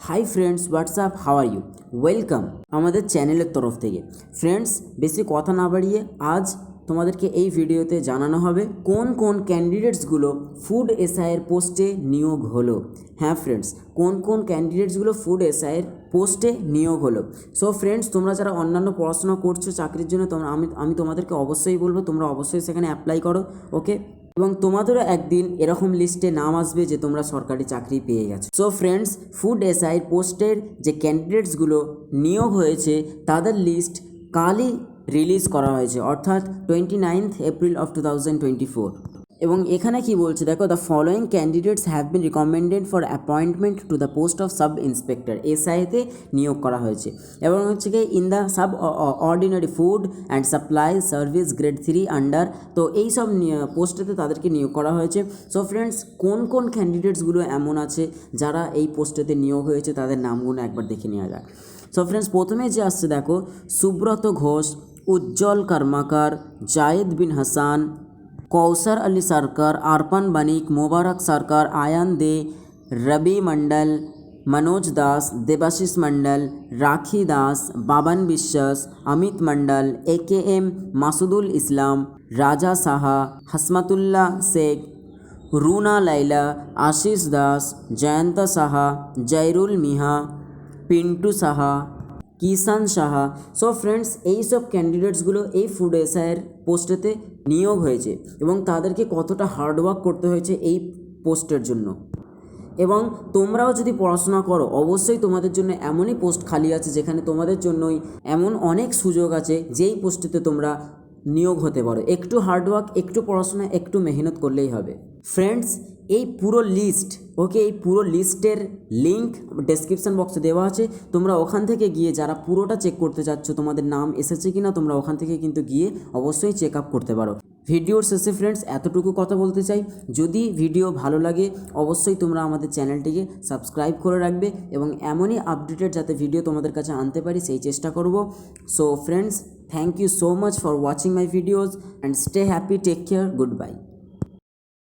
High friends, WhatsApp, how are you? Welcome আমাদের চ্যানেলের তরফ থেকে। ফ্রেন্ডস, বেশি কথা না বাড়িয়ে আজ তোমাদেরকে এই ভিডিওতে জানানো হবে কোন কোন ক্যান্ডিডেটসগুলো ফুড এসআইয়ের পোস্টে নিয়োগ হলো। হ্যাঁ ফ্রেন্ডস, কোন কোন ক্যান্ডিডেটসগুলো ফুড এসআইয়ের পোস্টে নিয়োগ হলো। সো ফ্রেন্ডস, তোমরা যারা অন্যান্য পড়াশোনা করছো চাকরির জন্য, আমি তোমাদেরকে অবশ্যই বলবো তোমরা অবশ্যই সেখানে অ্যাপ্লাই করো, ওকে? এবং তোমাদেরও একদিন এরকম লিস্টে নাম আসবে যে তোমরা সরকারি চাকরি পেয়ে গেছো। সো ফ্রেন্ডস, ফুড এসআই পোস্টের যে ক্যান্ডিডেটসগুলো নিয়োগ হয়েছে তাদের লিস্ট কালই রিলিজ করা হয়েছে, অর্থাৎ 29th এপ্রিল অফ 2024। এবং এখানে কি বলছে দেখো, the following candidates have been recommended for appointment to the post of sub inspector. এসআইতে নিয়োগ করা হয়েছে এবং হচ্ছে কি in the subordinate food and supply service grade 3 under. তো এই সব পোস্টেতে তাদেরকে নিয়োগ করা হয়েছে। সো ফ্রেন্ডস, কোন কোন ক্যান্ডিডেটসগুলো এমন আছে যারা এই পোস্টেতে নিয়োগ হয়েছে তাদের নামগুলো একবার দেখে নেওয়া যাক। সো ফ্রেন্ডস, প্রথমে যে আসছে দেখো, সুব্রত ঘোষ, উজ্জ্বল কর্মকার, জায়েদ বিন হাসান, कौसर अली सरकार, अर्पण बनिक, मुबारक सरकार, आयन दे, रवि मंडल, मनोज दास, देवाशीष मंडल, राखी दास, बाबन विश्वास, अमित मंडल, AKM मासूदुल इस्लाम, राजा साहा, हसमतुल्ला शेख, रूना लैला, आशीष दास, जयंत साहा, जयरुल मिहा, पिंटू साहा, কিষান সাহা। সো ফ্রেন্ডস, এই সব ক্যান্ডিডেটসগুলো এই ফুড এসআইয়ের পোস্টেতে নিয়োগ হয়েছে এবং তাদেরকে কতটা হার্ডওয়ার্ক করতে হয়েছে এই পোস্টের জন্য। এবং তোমরাও যদি পড়াশোনা করো অবশ্যই তোমাদের জন্য এমনই পোস্ট খালি আছে যেখানে তোমাদের জন্যই এমন অনেক সুযোগ আছে যেই পোস্টেতে তোমরা নিয়োগ হতে পারো। একটু হার্ডওয়ার্ক, একটু পড়াশোনা, একটু মেহনত করলেই হবে। ফ্রেন্ডস, এই পুরো লিস্ট, ওকে, এই পুরো লিস্টের লিঙ্ক ডেসক্রিপশান বক্সে দেওয়া আছে। তোমরা ওখান থেকে গিয়ে যারা পুরোটা চেক করতে চাচ্ছ তোমাদের নাম এসেছে কি না, তোমরা ওখান থেকে কিন্তু গিয়ে অবশ্যই চেক আপ করতে পারো। ভিডিওর শেষে ফ্রেন্ডস এতটুকু কথা বলতে চাই, যদি ভিডিও ভালো লাগে অবশ্যই তোমরা আমাদের চ্যানেলটিকে সাবস্ক্রাইব করে রাখবে এবং এমনই আপডেটেড যাতে ভিডিও তোমাদের কাছে আনতে পারি সেই চেষ্টা করব। So friends, thank you so much for watching my videos and stay happy, take care, goodbye.